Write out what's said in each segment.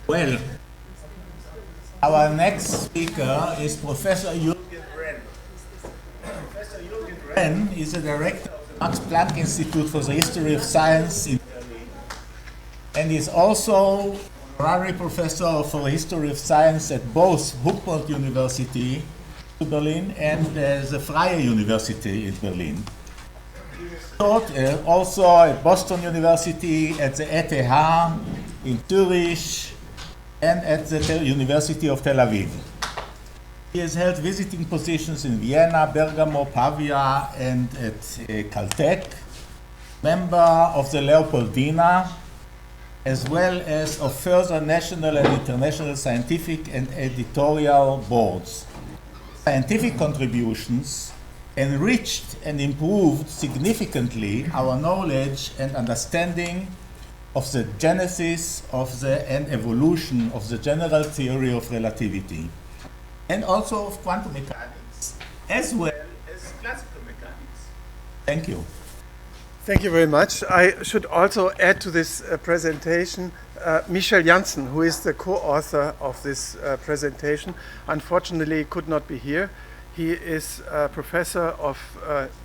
Well, our next speaker is Professor Jurgen Renn. Professor Jurgen Renn is the director of the Max Planck Institute for the History of Science in Berlin, and is also honorary professor for history of science at both Humboldt University in Berlin and the Freie University in Berlin. He taught also at Boston University, at the ETH, in Zurich, and at the University of Tel Aviv. He has held visiting positions in Vienna, Bergamo, Pavia, and at Caltech, member of the Leopoldina, as well as of further national and international scientific and editorial boards. Scientific contributions enriched and improved significantly our knowledge and understanding of the genesis and evolution of the general theory of relativity, and also of quantum mechanics, as well as classical mechanics. Thank you. Thank you very much. I should also add to this presentation Michel Janssen, who is the co-author of this presentation. Unfortunately, could not be here. He is a professor of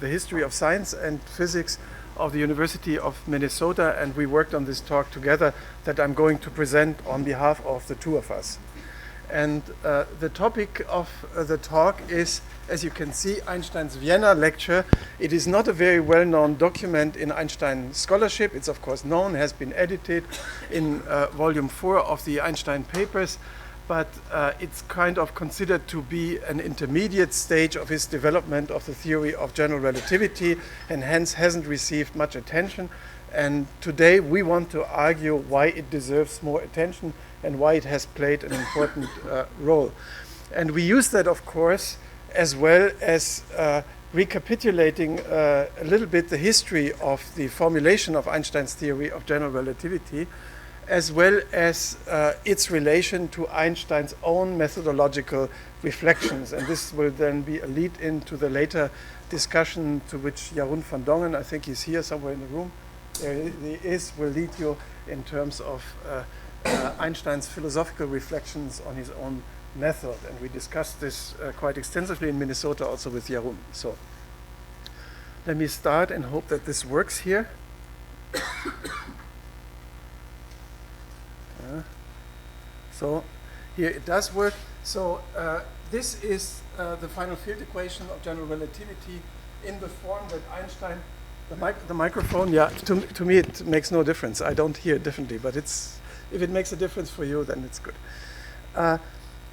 the history of science and physics of the University of Minnesota, and we worked on this talk together that I'm going to present on behalf of the two of us. And the topic of the talk is, as you can see, Einstein's Vienna lecture. It is not a very well-known document in Einstein scholarship. It's of course known, has been edited in volume 4 of the Einstein papers, but it's kind of considered to be an intermediate stage of his development of the theory of general relativity, and hence hasn't received much attention. And today we want to argue why it deserves more attention and why it has played an important role. And we use that, of course, as well as recapitulating a little bit the history of the formulation of Einstein's theory of general relativity, as well as its relation to Einstein's own methodological reflections. And this will then be a lead into the later discussion to which Jeroen van Dongen, I think he's here somewhere in the room, there he is, will lead you in terms of Einstein's philosophical reflections on his own method. And we discussed this quite extensively in Minnesota also with Jeroen. So let me start and hope that this works here. So here it does work. So this is the final field equation of general relativity in the form that Einstein, the microphone, yeah, to me it makes no difference. I don't hear it differently, but if it makes a difference for you, then it's good.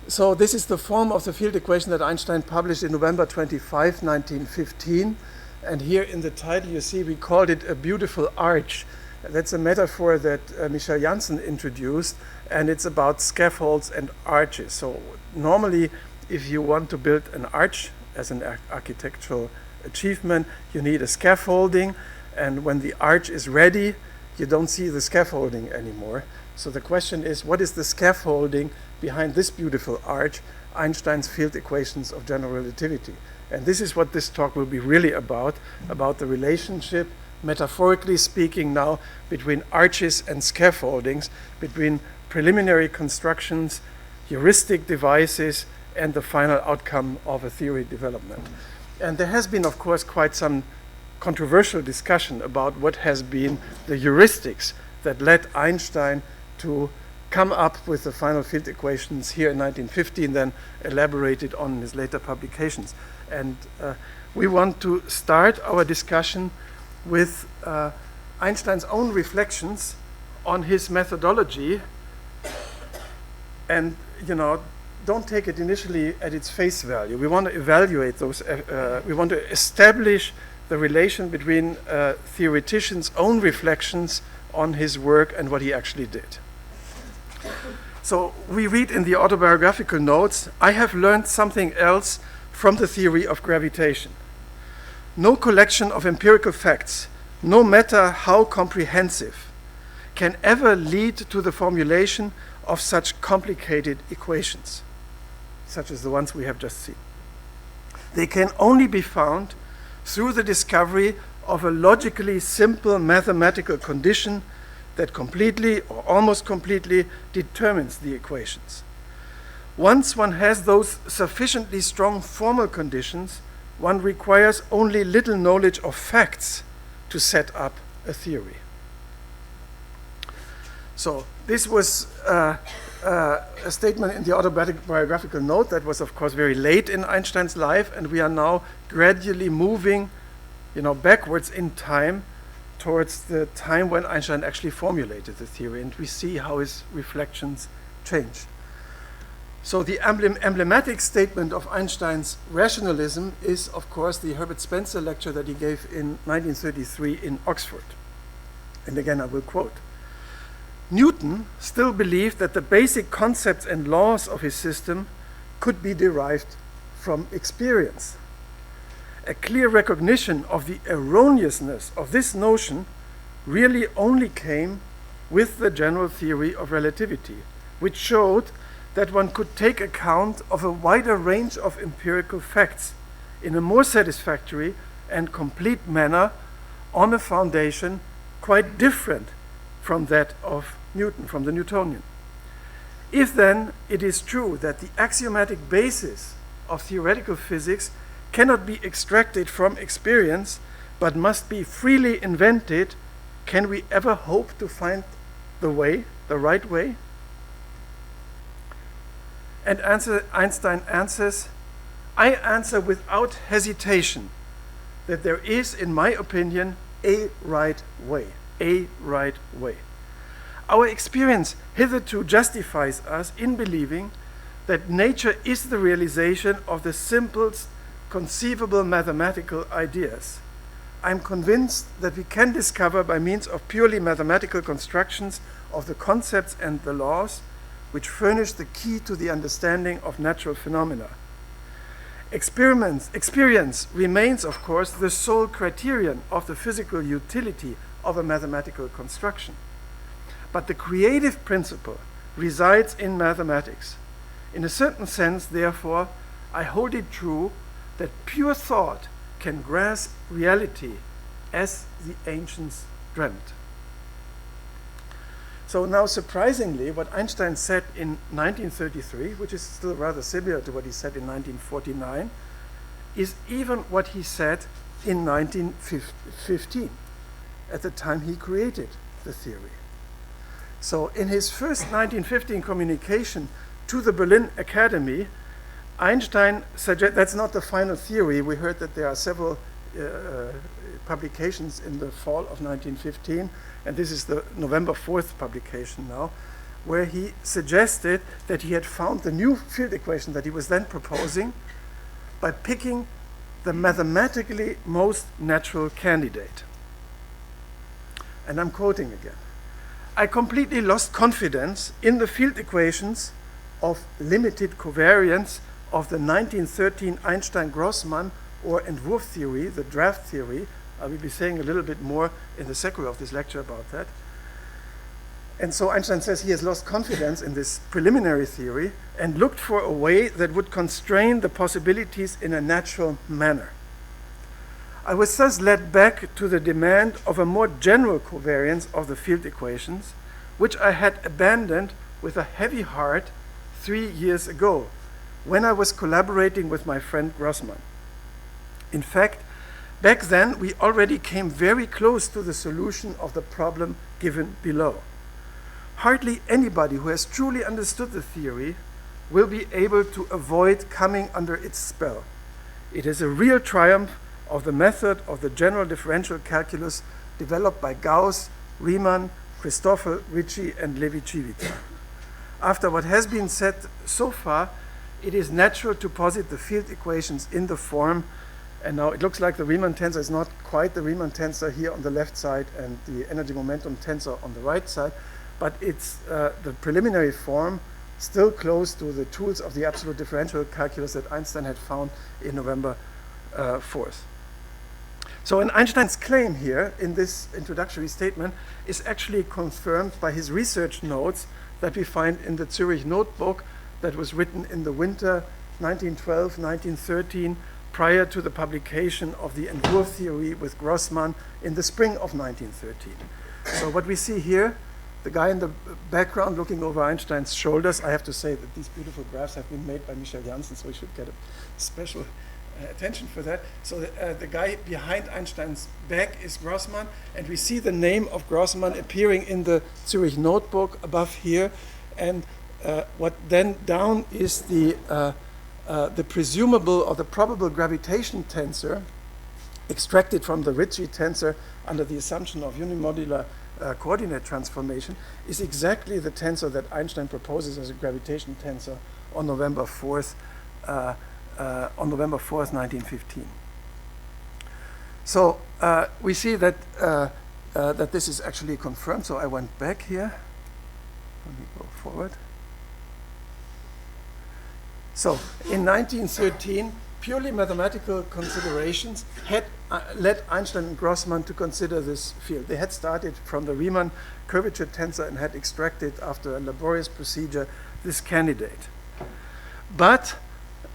So this is the form of the field equation that Einstein published in November 25, 1915. And here in the title you see we called it a beautiful arch. That's a metaphor that Michel Janssen introduced, and it's about scaffolds and arches. So normally, if you want to build an arch as an architectural achievement, you need a scaffolding, and when the arch is ready, you don't see the scaffolding anymore. So the question is, what is the scaffolding behind this beautiful arch, Einstein's field equations of general relativity? And this is what this talk will be really about the relationship, metaphorically speaking now, between arches and scaffoldings, between preliminary constructions, heuristic devices, and the final outcome of a theory development. And there has been, of course, quite some controversial discussion about what has been the heuristics that led Einstein to come up with the final field equations here in 1915, then elaborated on in his later publications. And we want to start our discussion with Einstein's own reflections on his methodology. And, don't take it initially at its face value. We want to evaluate those, we want to establish the relation between theoreticians' own reflections on his work and what he actually did. So we read in the autobiographical notes, I have learned something else from the theory of gravitation. No collection of empirical facts, no matter how comprehensive, can ever lead to the formulation of such complicated equations, such as the ones we have just seen. They can only be found through the discovery of a logically simple mathematical condition that completely or almost completely determines the equations. Once one has those sufficiently strong formal conditions, one requires only little knowledge of facts to set up a theory. So this was a statement in the autobiographical note that was, of course, very late in Einstein's life, and we are now gradually moving, backwards in time towards the time when Einstein actually formulated the theory, and we see how his reflections change. So the emblematic statement of Einstein's rationalism is, of course, the Herbert Spencer lecture that he gave in 1933 in Oxford. And again, I will quote, "Newton still believed that the basic concepts and laws of his system could be derived from experience. A clear recognition of the erroneousness of this notion really only came with the general theory of relativity, which showed that one could take account of a wider range of empirical facts in a more satisfactory and complete manner on a foundation quite different from that of Newton, from the Newtonian. If then it is true that the axiomatic basis of theoretical physics cannot be extracted from experience, but must be freely invented, can we ever hope to find the right way?" And Einstein answers, "I answer without hesitation that there is, in my opinion, a right way, a right way. Our experience hitherto justifies us in believing that nature is the realization of the simplest conceivable mathematical ideas. I'm convinced that we can discover by means of purely mathematical constructions of the concepts and the laws which furnish the key to the understanding of natural phenomena. Experience remains, of course, the sole criterion of the physical utility of a mathematical construction. But the creative principle resides in mathematics. In a certain sense, therefore, I hold it true that pure thought can grasp reality as the ancients dreamt." So now, surprisingly, what Einstein said in 1933, which is still rather similar to what he said in 1949, is even what he said in 1915, at the time he created the theory. So in his first 1915 communication to the Berlin Academy, Einstein suggests, that's not the final theory, we heard that there are several publications in the fall of 1915, and this is the November 4th publication now, where he suggested that he had found the new field equation that he was then proposing by picking the mathematically most natural candidate. And I'm quoting again. "I completely lost confidence in the field equations of limited covariance of the 1913 Einstein-Grossman or Entwurf theory, the draft theory. I will be saying a little bit more in the sequel of this lecture about that. And so Einstein says he has lost confidence in this preliminary theory and looked for a way that would constrain the possibilities in a natural manner. I was thus led back to the demand of a more general covariance of the field equations, which I had abandoned with a heavy heart 3 years ago, when I was collaborating with my friend Grossman. In fact, back then we already came very close to the solution of the problem given below. Hardly anybody who has truly understood the theory will be able to avoid coming under its spell. It is a real triumph of the method of the general differential calculus developed by Gauss, Riemann, Christoffel, Ricci, and Levi-Civita. After what has been said so far, it is natural to posit the field equations in the form, and now it looks like the Riemann tensor is not quite the Riemann tensor here on the left side and the energy momentum tensor on the right side, but it's the preliminary form still close to the tools of the absolute differential calculus that Einstein had found in November 4th. So Einstein's claim here in this introductory statement is actually confirmed by his research notes that we find in the Zurich notebook that was written in the winter 1912, 1913, prior to the publication of the Entwurf theory with Grossman in the spring of 1913. So what we see here the guy in the background looking over Einstein's shoulders, I have to say that these beautiful graphs have been made by Michel Janssen, so we should get a special attention for that. So the guy behind Einstein's back is Grossman, and we see the name of Grossman appearing in the Zurich notebook above here. And what then down is the presumable or the probable gravitation tensor extracted from the Ricci tensor under the assumption of unimodular coordinate transformation is exactly the tensor that Einstein proposes as a gravitation tensor on November 4th, 1915. So we see that that this is actually confirmed. So I went back here. Let me go forward. So in 1913, purely mathematical considerations had led Einstein and Grossman to consider this field. They had started from the Riemann curvature tensor and had extracted, after a laborious procedure, this candidate. But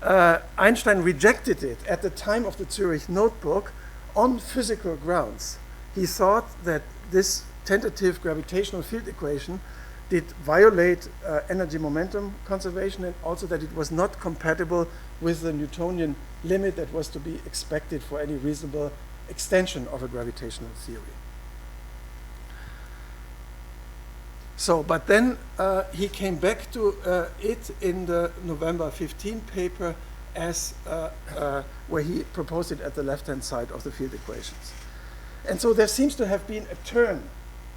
Einstein rejected it at the time of the Zurich notebook on physical grounds. He thought that this tentative gravitational field equation did violate energy momentum conservation, and also that it was not compatible with the Newtonian limit that was to be expected for any reasonable extension of a gravitational theory. So, but then he came back to it in the November 15 paper as where he proposed it at the left-hand side of the field equations. And so there seems to have been a turn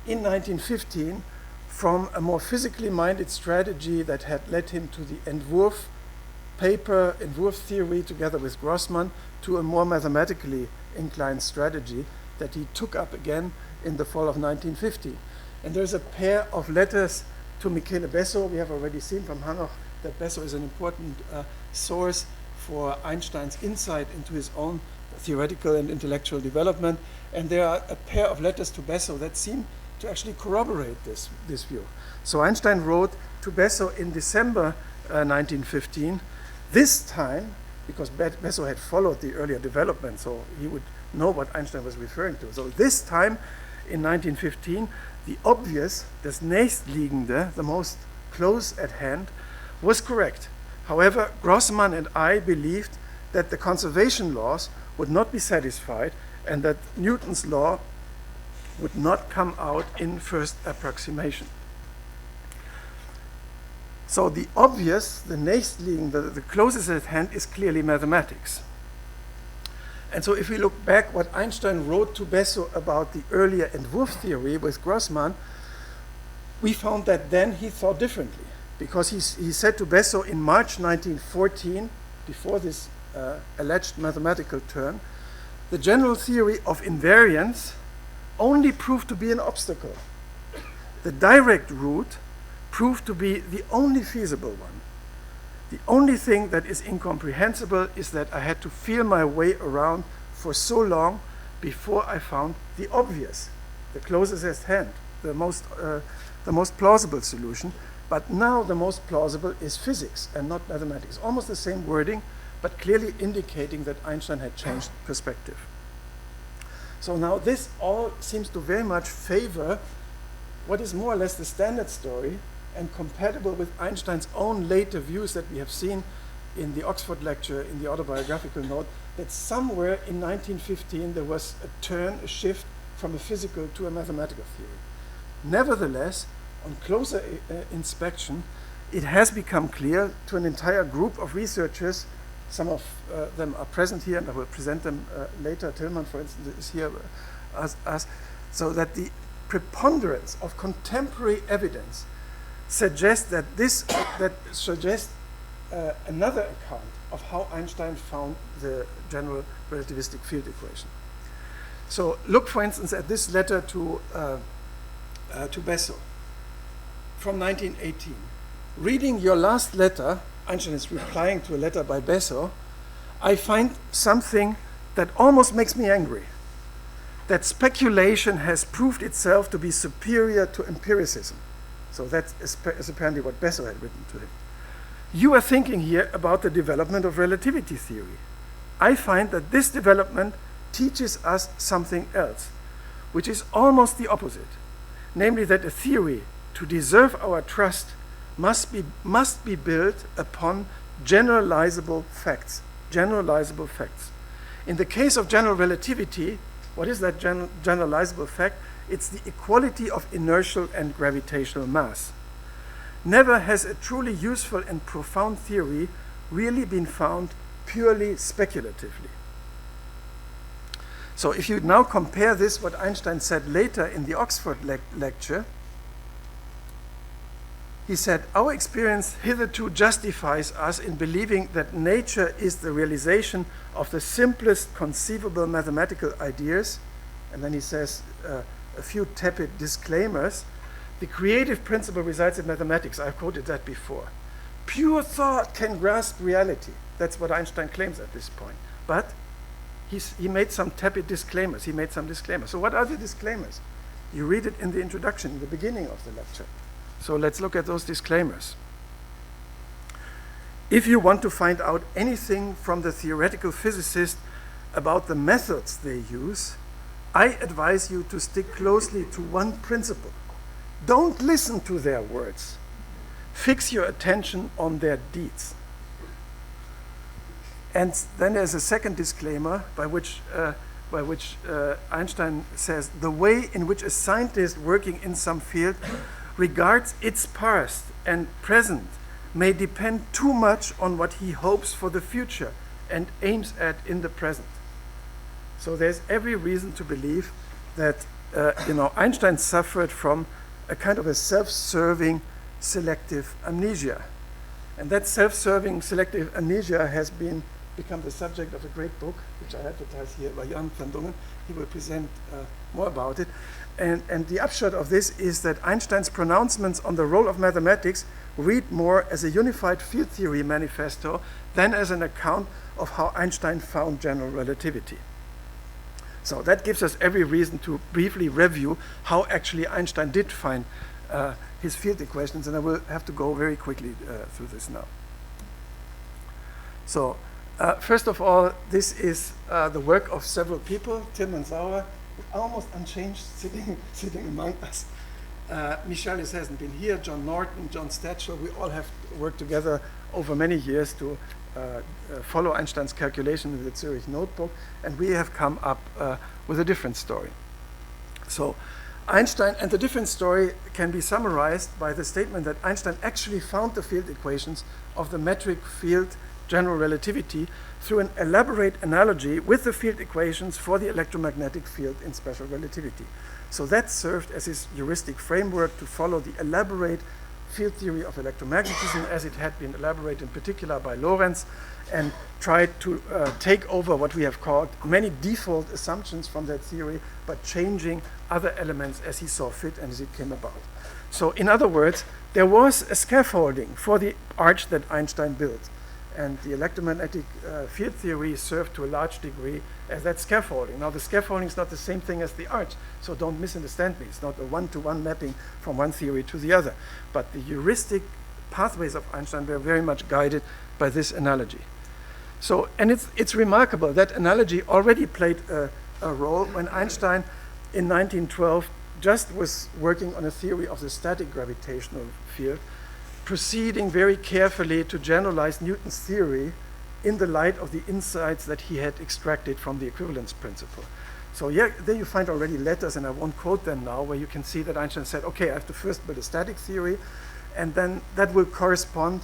in 1915 from a more physically minded strategy that had led him to the Entwurf paper, Entwurf theory, together with Grossman, to a more mathematically inclined strategy that he took up again in the fall of 1950. And there's a pair of letters to Michele Besso. We have already seen from Hanoch that Besso is an important source for Einstein's insight into his own theoretical and intellectual development. And there are a pair of letters to Besso that seem to actually corroborate this view. So Einstein wrote to Besso in December 1915, this time, because Besso had followed the earlier development, so he would know what Einstein was referring to. So this time, in 1915, the obvious, das nächstliegende, the most close at hand, was correct. However, Grossman and I believed that the conservation laws would not be satisfied and that Newton's law would not come out in first approximation. So the obvious, the nächstliegende, the closest at hand is clearly mathematics. And so if we look back what Einstein wrote to Besso about the earlier Entwurf theory with Grossman, we found that then he thought differently, because he said to Besso in March 1914, before this alleged mathematical turn, the general theory of invariance only proved to be an obstacle. The direct route proved to be the only feasible one. The only thing that is incomprehensible is that I had to feel my way around for so long before I found the obvious, the closest at hand, the most plausible solution. But now the most plausible is physics and not mathematics. Almost the same wording, but clearly indicating that Einstein had changed perspective. So now this all seems to very much favor what is more or less the standard story and compatible with Einstein's own later views that we have seen in the Oxford lecture, in the autobiographical note, that somewhere in 1915 there was a turn, a shift from a physical to a mathematical theory. Nevertheless, on closer inspection, it has become clear to an entire group of researchers, some of them are present here and I will present them later. Tillman, for instance, is here as so that the preponderance of contemporary evidence suggests that suggests another account of how Einstein found the general relativistic field equation. So look, for instance, at this letter to Besso from 1918. Reading your last letter, Einstein is replying to a letter by Besso, I find something that almost makes me angry. That speculation has proved itself to be superior to empiricism. So that is apparently what Besso had written to him. You are thinking here about the development of relativity theory. I find that this development teaches us something else, which is almost the opposite. Namely that a theory to deserve our trust, must be built upon generalizable facts. Generalizable facts. In the case of general relativity, what is that generalizable fact? It's the equality of inertial and gravitational mass. Never has a truly useful and profound theory really been found purely speculatively. So if you now compare this, what Einstein said later in the Oxford lecture, he said, our experience hitherto justifies us in believing that nature is the realization of the simplest conceivable mathematical ideas. And then he says a few tepid disclaimers. The creative principle resides in mathematics. I quoted that before. Pure thought can grasp reality. That's what Einstein claims at this point. But he made some tepid disclaimers. He made some disclaimers. So what are the disclaimers? You read it in the introduction, in the beginning of the lecture. So let's look at those disclaimers. If you want to find out anything from the theoretical physicist about the methods they use, I advise you to stick closely to one principle. Don't listen to their words. Fix your attention on their deeds. And then there's a second disclaimer by which Einstein says, the way in which a scientist working in some field regards its past and present may depend too much on what he hopes for the future and aims at in the present. So there's every reason to believe that Einstein suffered from a kind of a self-serving selective amnesia. And that self-serving selective amnesia has become the subject of a great book, which I advertise here by Jan van Dongen. He will present more about it. And the upshot of this is that Einstein's pronouncements on the role of mathematics read more as a unified field theory manifesto than as an account of how Einstein found general relativity. So that gives us every reason to briefly review how actually Einstein did find his field equations, and I will have to go very quickly through this now. So first of all, this is the work of several people. Tilman Sauer, almost unchanged, sitting among us. Michel hasn't been here. John Norton, John Stachel, we all have worked together over many years to follow Einstein's calculation in the Zurich notebook, and we have come up with a different story. So Einstein, and the different story can be summarized by the statement that Einstein actually found the field equations of the metric field general relativity through an elaborate analogy with the field equations for the electromagnetic field in special relativity. So that served as his heuristic framework to follow the elaborate field theory of electromagnetism as it had been elaborated in particular by Lorentz, and tried to take over what we have called many default assumptions from that theory, but changing other elements as he saw fit and as it came about. So in other words, there was a scaffolding for the arch that Einstein built. And the electromagnetic field theory served to a large degree as that scaffolding. Now, the scaffolding is not the same thing as the arch, so don't misunderstand me. It's not a one-to-one mapping from one theory to the other. But the heuristic pathways of Einstein were very much guided by this analogy. So, and it's remarkable that analogy already played a role when Einstein in 1912 just was working on a theory of the static gravitational field, proceeding very carefully to generalize Newton's theory in the light of the insights that he had extracted from the equivalence principle. So yeah, there you find already letters, and I won't quote them now, where you can see that Einstein said, okay, I have to first build a static theory, and then that will correspond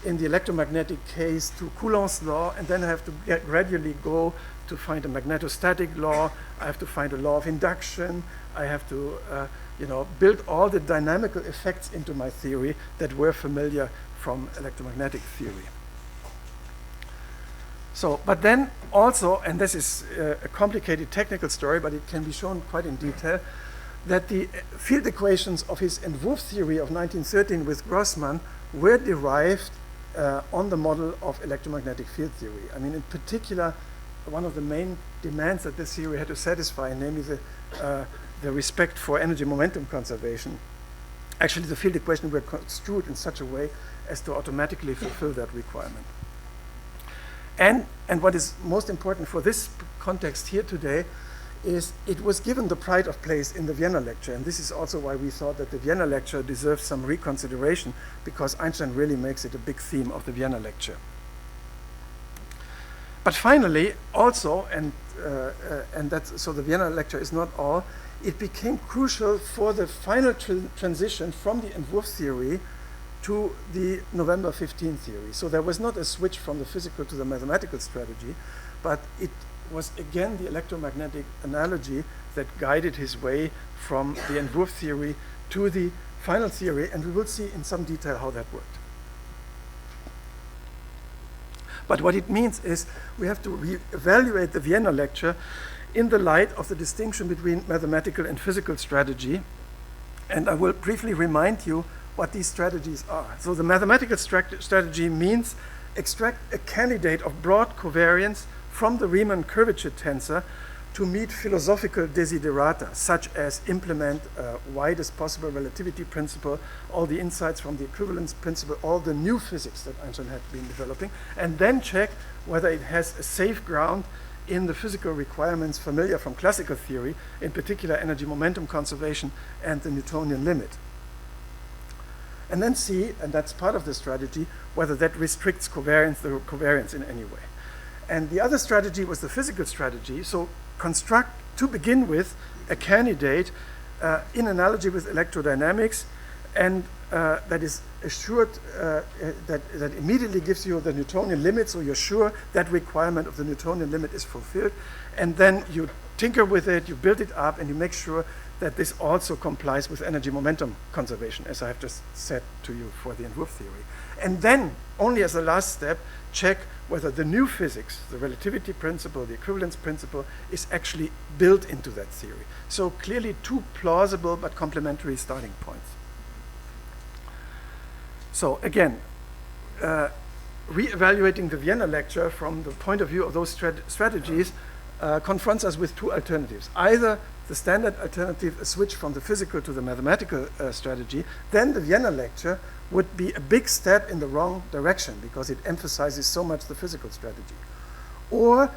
in the electromagnetic case to Coulomb's law, and then I have to gradually go to find a magnetostatic law, I have to find a law of induction, I have to build all the dynamical effects into my theory that were familiar from electromagnetic theory. So, but then also, and this is a complicated technical story, but it can be shown quite in detail, that the field equations of his Entwurf theory of 1913 with Grossmann were derived on the model of electromagnetic field theory. I mean, in particular, one of the main demands that this theory had to satisfy, namely the respect for energy momentum conservation. Actually, the field equations were construed in such a way as to automatically fulfill that requirement. And what is most important for this context here today is it was given the pride of place in the Vienna lecture, and this is also why we thought that the Vienna lecture deserves some reconsideration, because Einstein really makes it a big theme of the Vienna lecture. But finally, also, and that's, so the Vienna lecture is not all, it became crucial for the final transition from the Entwurf theory to the November 15 theory. So there was not a switch from the physical to the mathematical strategy, but it was again the electromagnetic analogy that guided his way from the Entwurf theory to the final theory, and we will see in some detail how that worked. But what it means is we have to re-evaluate the Vienna lecture in the light of the distinction between mathematical and physical strategy. And I will briefly remind you what these strategies are. So the mathematical strategy means extract a candidate of broad covariance from the Riemann curvature tensor to meet philosophical desiderata, such as implement widest possible relativity principle, all the insights from the equivalence principle, all the new physics that Einstein had been developing, and then check whether it has a safe ground in the physical requirements familiar from classical theory, in particular energy momentum conservation and the Newtonian limit. And then see, and that's part of the strategy, whether that restricts the covariance in any way. And the other strategy was the physical strategy. So construct, to begin with, a candidate in analogy with electrodynamics, and that is assured, that immediately gives you the Newtonian limit, so you're sure that requirement of the Newtonian limit is fulfilled. And then you tinker with it, you build it up, and you make sure that this also complies with energy momentum conservation, as I have just said to you for the Entwurf theory. And then, only as a last step, check whether the new physics, the relativity principle, the equivalence principle, is actually built into that theory. So clearly two plausible but complementary starting points. So again, re-evaluating the Vienna lecture from the point of view of those strategies confronts us with two alternatives. Either the standard alternative, a switch from the physical to the mathematical strategy, then the Vienna lecture would be a big step in the wrong direction because it emphasizes so much the physical strategy. Or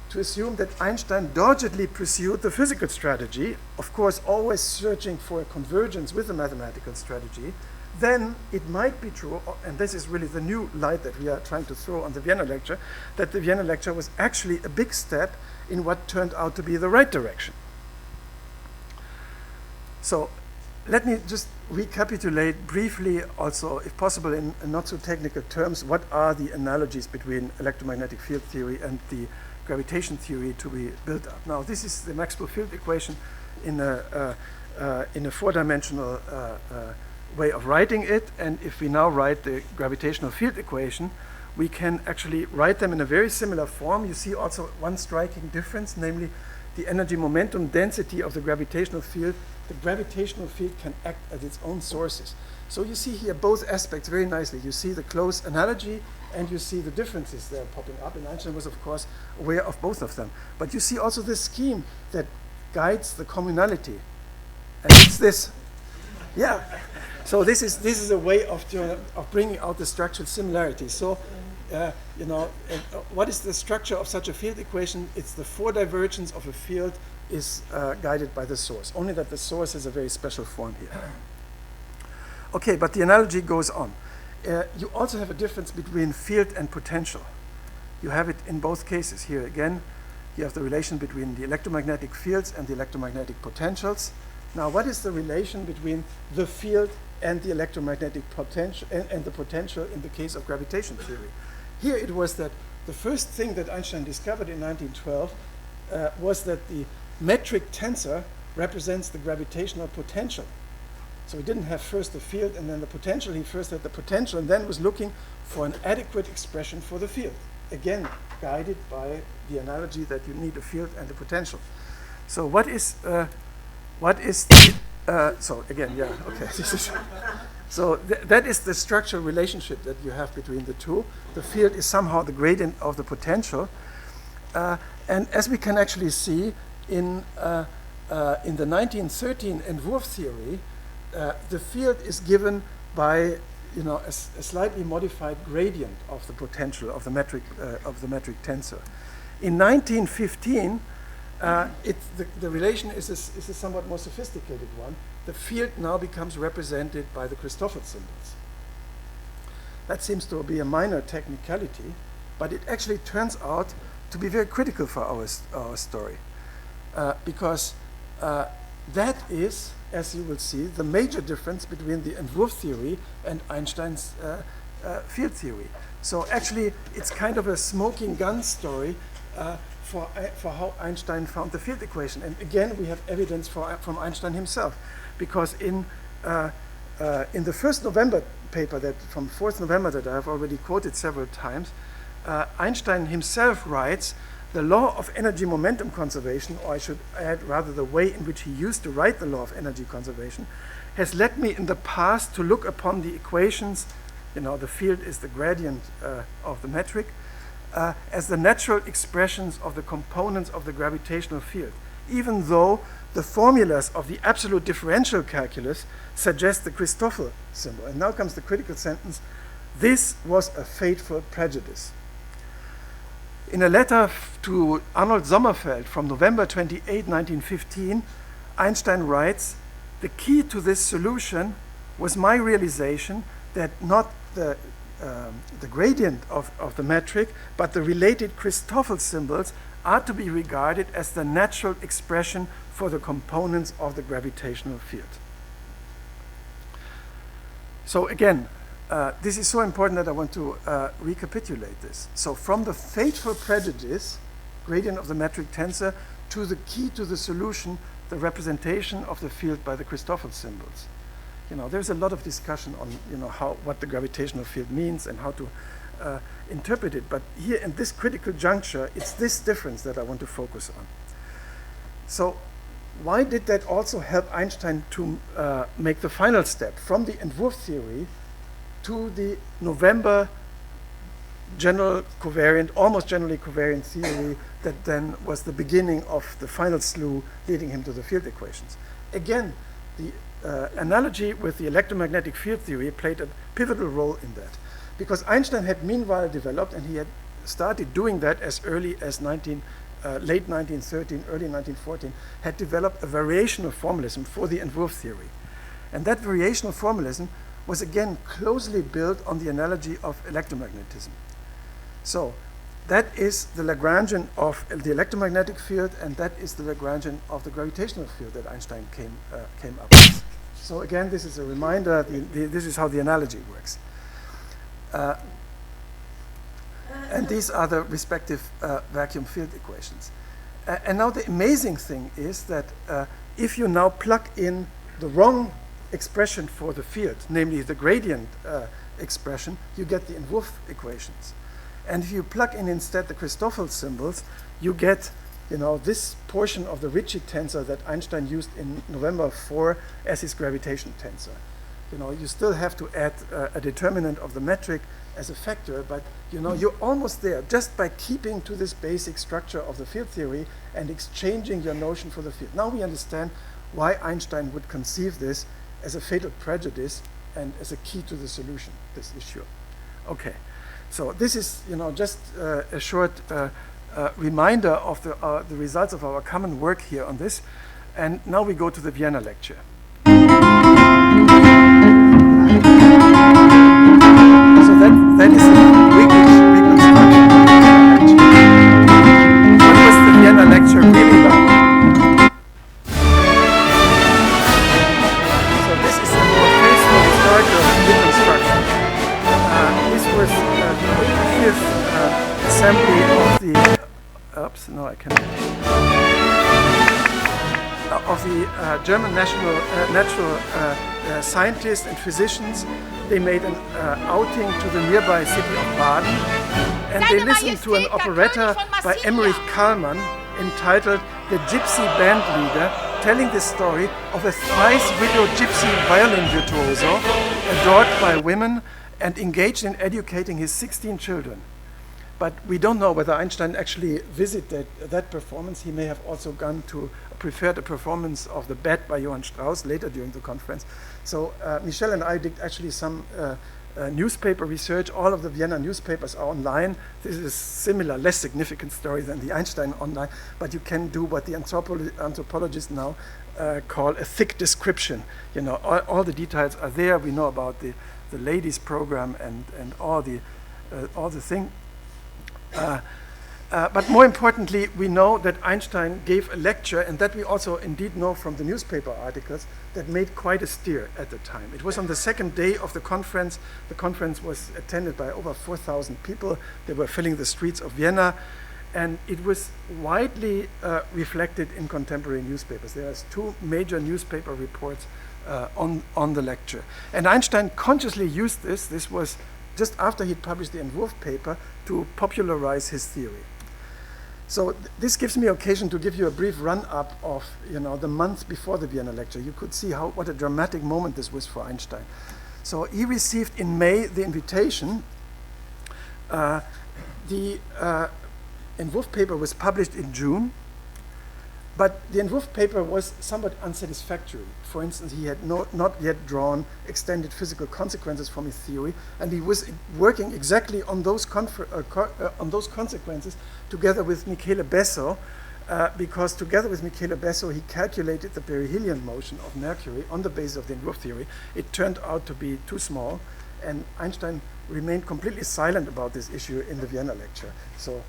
to assume that Einstein doggedly pursued the physical strategy, of course always searching for a convergence with the mathematical strategy, then it might be true, and this is really the new light that we are trying to throw on the Vienna lecture, that the Vienna lecture was actually a big step in what turned out to be the right direction. So let me just recapitulate briefly also, if possible, in not so technical terms, what are the analogies between electromagnetic field theory and the gravitation theory to be built up. Now, this is the Maxwell field equation in a four-dimensional way of writing it, and if we now write the gravitational field equation, we can actually write them in a very similar form. You see also one striking difference, namely the energy momentum density of the gravitational field. The gravitational field can act as its own sources. So you see here both aspects very nicely. You see the close analogy and you see the differences that are popping up, and Einstein was of course aware of both of them. But you see also the scheme that guides the communality, and it's this. Yeah. So this is a way of bringing out the structural similarity. So, what is the structure of such a field equation? It's the four divergence of a field is guided by the source. Only that the source has a very special form here. Okay, but the analogy goes on. You also have a difference between field and potential. You have it in both cases. Here again, you have the relation between the electromagnetic fields and the electromagnetic potentials. Now, what is the relation between the field and the electromagnetic potential and the potential in the case of gravitation theory? Here it was that the first thing that Einstein discovered in 1912 was that the metric tensor represents the gravitational potential. So he didn't have first the field and then the potential. He first had the potential and then was looking for an adequate expression for the field. Again, guided by the analogy that you need a field and a potential. So what is the so again, yeah, okay. So that is the structural relationship that you have between the two. The field is somehow the gradient of the potential. And as we can actually see in the 1913 Entwurf theory, the field is given by a slightly modified gradient of the potential of the metric tensor. In 1915, the relation is a somewhat more sophisticated one. The field now becomes represented by the Christoffel symbols. That seems to be a minor technicality, but it actually turns out to be very critical for our story. Because that is, as you will see, the major difference between the Entwurf theory and Einstein's field theory. So actually, it's kind of a smoking gun story for how Einstein found the field equation. And again, we have evidence from Einstein himself, because in the first November paper from 4th November that I have already quoted several times, Einstein himself writes, the law of energy momentum conservation, or I should add rather the way in which he used to write the law of energy conservation, has led me in the past to look upon the equations, the field is the gradient of the metric, as the natural expressions of the components of the gravitational field, even though the formulas of the absolute differential calculus suggest the Christoffel symbol. And now comes the critical sentence, this was a fateful prejudice. In a letter to Arnold Sommerfeld from November 28, 1915, Einstein writes, the key to this solution was my realization that not the gradient of the metric, but the related Christoffel symbols are to be regarded as the natural expression for the components of the gravitational field. So again, this is so important that I want to recapitulate this. So from the fateful prejudice, gradient of the metric tensor, to the key to the solution, the representation of the field by the Christoffel symbols. There's a lot of discussion on what the gravitational field means and how to interpret it. But here in this critical juncture, it's this difference that I want to focus on. So why did that also help Einstein to make the final step from the Entwurf theory to the November general covariant, almost generally covariant theory that then was the beginning of the final slew leading him to the field equations? Again, the analogy with the electromagnetic field theory played a pivotal role in that, because Einstein had meanwhile developed, and he had started doing that as early as late 1913, early 1914, had developed a variational formalism for the Entwurf theory. And that variational formalism was again closely built on the analogy of electromagnetism. So that is the Lagrangian of the electromagnetic field, and that is the Lagrangian of the gravitational field that Einstein came up with. So again, this is a reminder, this is how the analogy works. And these are the respective vacuum field equations. And now the amazing thing is that if you now plug in the wrong expression for the field, namely the gradient expression, you get the Entwurf equations. And if you plug in instead the Christoffel symbols, you get this portion of the Ricci tensor that Einstein used in November 4 as his gravitation tensor. You still have to add a determinant of the metric as a factor, but you're almost there just by keeping to this basic structure of the field theory and exchanging your notion for the field. Now we understand why Einstein would conceive this as a fatal prejudice and as a key to the solution, this issue. Okay, so this is just a short reminder of the results of our common work here on this. And now we go to the Vienna lecture. So that is the reconstruction of the Vienna lecture. What was the Vienna lecture really like? So this is a more faithful historical reconstruction. This was the 85th assembly of the of the German natural scientists and physicians. They made an outing to the nearby city of Baden, and they listened to an operetta by Emmerich Kallmann entitled The Gypsy Band Leader, telling the story of a thrice widowed gypsy violin virtuoso adored by women and engaged in educating his 16 children. But we don't know whether Einstein actually visited that performance. He may have also gone to preferred a performance of The Bat by Johann Strauss later during the conference. So Michel and I did actually some newspaper research. All of the Vienna newspapers are online. This is a similar, less significant story than the Einstein online, but you can do what the anthropologists now call a thick description. You know, all the details are there. We know about the ladies program and all the thing. But more importantly, we know that Einstein gave a lecture, and that we also indeed know from the newspaper articles, that made quite a stir at the time. It was on the second day of the conference. The conference was attended by over 4,000 people. They were filling the streets of Vienna, and it was widely reflected in contemporary newspapers. There are 2 major newspaper reports on the lecture. And Einstein consciously used this. This was just after he'd published the Entwurf paper to popularize his theory. So this gives me occasion to give you a brief run-up of, you know, the months before the Vienna lecture. You could see what a dramatic moment this was for Einstein. So he received in May the invitation. The Entwurf paper was published in June, but the Entwurf paper was somewhat unsatisfactory. For instance, he had not yet drawn extended physical consequences from his theory, and he was working exactly on those consequences together with Michele Besso, because together with Michele Besso, he calculated the perihelion motion of Mercury on the basis of the Entwurf theory. It turned out to be too small, and Einstein remained completely silent about this issue in the Vienna lecture. So.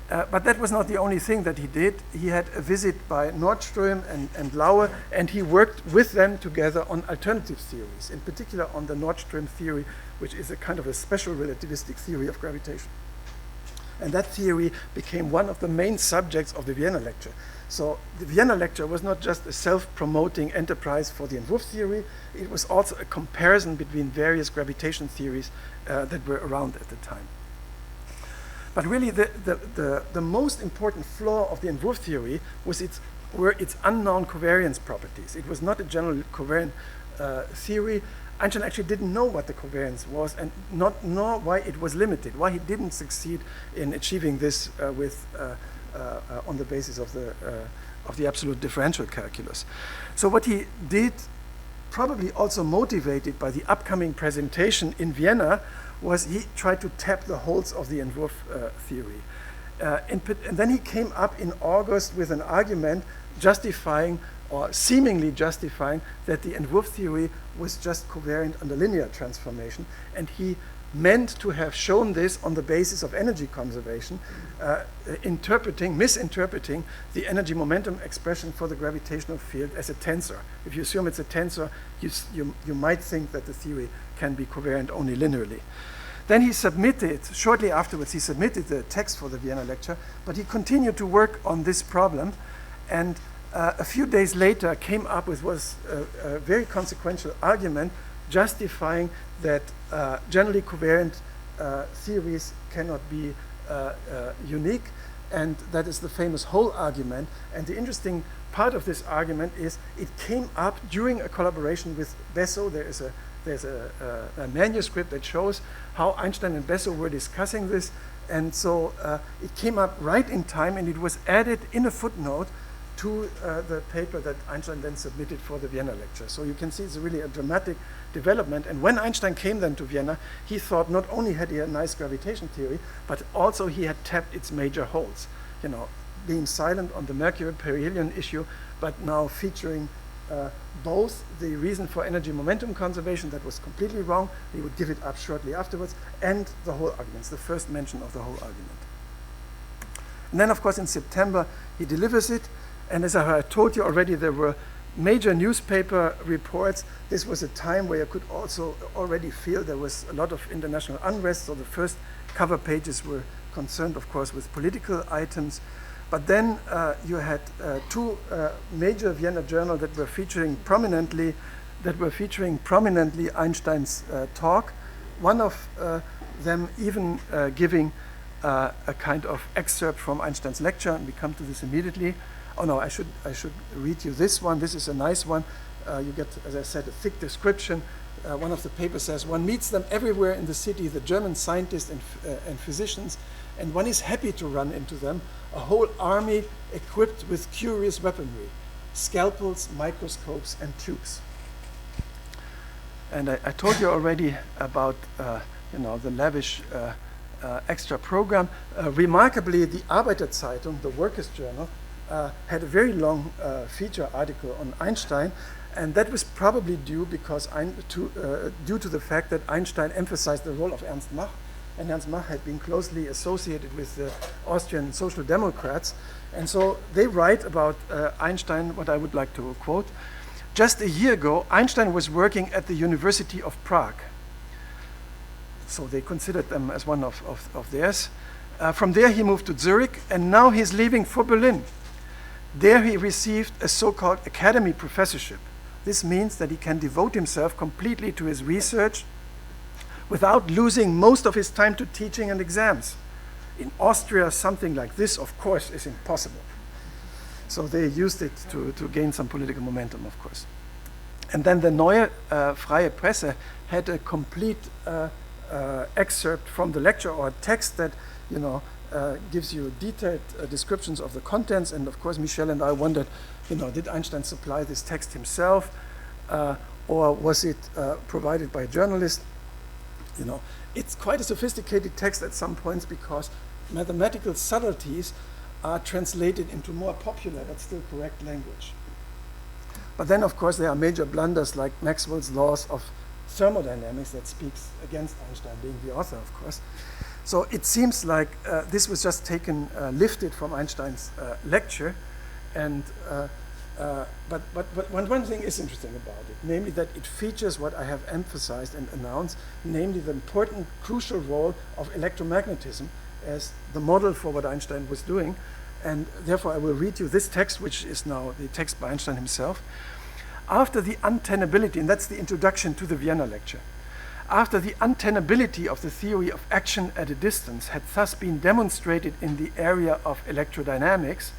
But that was not the only thing that he did. He had a visit by Nordström and Laue, and he worked with them together on alternative theories, in particular on the Nordström theory, which is a kind of a special relativistic theory of gravitation. And that theory became one of the main subjects of the Vienna lecture. So the Vienna lecture was not just a self-promoting enterprise for the Entwurf theory, it was also a comparison between various gravitation theories that were around at the time. But really, the most important flaw of the Entwurf theory were its unknown covariance properties. It was not a general covariant theory. Einstein actually didn't know what the covariance was, and nor why it was limited, why he didn't succeed in achieving this on the basis of the absolute differential calculus. So what he did, probably also motivated by the upcoming presentation in Vienna, was he tried to tap the holes of the Entwurf theory. And then he came up in August with an argument justifying, or seemingly justifying, that the Entwurf theory was just covariant under linear transformation, and meant to have shown this on the basis of energy conservation, misinterpreting the energy momentum expression for the gravitational field as a tensor. If you assume it's a tensor, you might think that the theory can be covariant only linearly. Then he submitted, shortly afterwards, he submitted the text for the Vienna lecture, but he continued to work on this problem, and a few days later came up with a very consequential argument justifying that generally covariant theories cannot be unique, and that is the famous hole argument. And the interesting part of this argument is it came up during a collaboration with Besso. There's a manuscript that shows how Einstein and Besso were discussing this, and so it came up right in time, and it was added in a footnote to the paper that Einstein then submitted for the Vienna lecture. So you can see it's really a dramatic development. And when Einstein came then to Vienna, he thought not only had he a nice gravitation theory, but also he had tapped its major holes. You know, being silent on the Mercury perihelion issue, but now featuring both the reason for energy momentum conservation, that was completely wrong, he would give it up shortly afterwards, and the whole arguments, the first mention of the whole argument. And then, of course, in September, he delivers it, and as I told you already, there were major newspaper reports. This was a time where you could also already feel there was a lot of international unrest, so the first cover pages were concerned, of course, with political items. But then you had 2 major Vienna journals that were featuring prominently Einstein's talk. One of them even giving a kind of excerpt from Einstein's lecture, and we come to this immediately. Oh no, I should read you this one. This is a nice one. You get, as I said, a thick description. One of the papers says, one meets them everywhere in the city, the German scientists and physicians, and one is happy to run into them, a whole army equipped with curious weaponry, scalpels, microscopes, and tubes. And I told you already about the lavish extra program. Remarkably, the Arbeiterzeitung, the Workers' Journal, had a very long feature article on Einstein, and that was probably due to the fact that Einstein emphasized the role of Ernst Mach, and Ernst Mach had been closely associated with the Austrian Social Democrats, and so they write about Einstein, what I would like to quote. Just a year ago, Einstein was working at the University of Prague. So they considered them as one of theirs. From there, he moved to Zurich, and now he's leaving for Berlin. There, he received a so-called academy professorship. This means that he can devote himself completely to his research without losing most of his time to teaching and exams. In Austria, something like this, of course, is impossible. So they used it to gain some political momentum, of course. And then the Neue Freie Presse had a complete excerpt from the lecture, or a text that gives you detailed descriptions of the contents. And of course, Michel and I wondered, did Einstein supply this text himself, or was it provided by a journalist? It's quite a sophisticated text at some points, because mathematical subtleties are translated into more popular but still correct language. But then, of course, there are major blunders like Maxwell's laws of thermodynamics that speaks against Einstein being the author, of course. So it seems like this was just lifted from Einstein's lecture. And but one thing is interesting about it, namely that it features what I have emphasized and announced, namely the important, crucial role of electromagnetism as the model for what Einstein was doing. And therefore, I will read you this text, which is now the text by Einstein himself. After the untenability, and that's the introduction to the Vienna lecture, after the untenability of the theory of action at a distance had thus been demonstrated in the area of electrodynamics,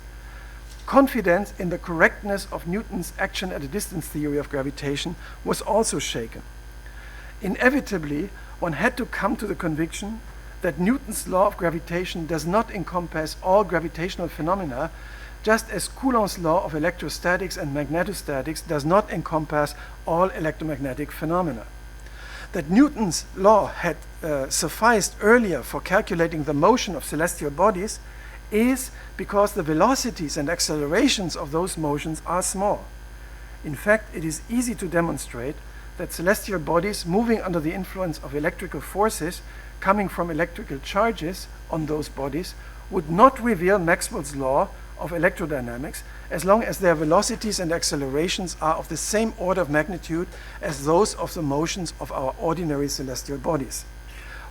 confidence in the correctness of Newton's action at a distance theory of gravitation was also shaken. Inevitably, one had to come to the conviction that Newton's law of gravitation does not encompass all gravitational phenomena, just as Coulomb's law of electrostatics and magnetostatics does not encompass all electromagnetic phenomena. That Newton's law had sufficed earlier for calculating the motion of celestial bodies is because the velocities and accelerations of those motions are small. In fact, it is easy to demonstrate that celestial bodies moving under the influence of electrical forces coming from electrical charges on those bodies would not reveal Maxwell's law of electrodynamics as long as their velocities and accelerations are of the same order of magnitude as those of the motions of our ordinary celestial bodies.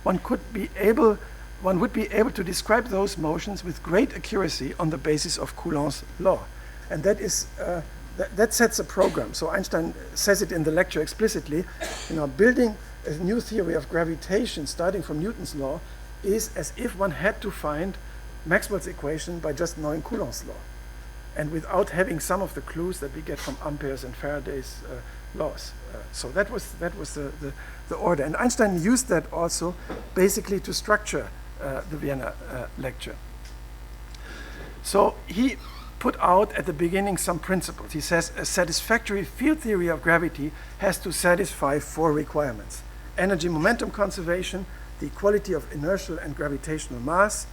One would be able to describe those motions with great accuracy on the basis of Coulomb's law. And that is that sets a program. So Einstein says it in the lecture explicitly, building a new theory of gravitation starting from Newton's law is as if one had to find Maxwell's equation by just knowing Coulomb's law, and without having some of the clues that we get from Ampere's and Faraday's laws. So that was the order. And Einstein used that also basically to structure the Vienna lecture. So he put out at the beginning some principles. He says a satisfactory field theory of gravity has to satisfy 4 requirements: energy momentum conservation, the equality of inertial and gravitational mass,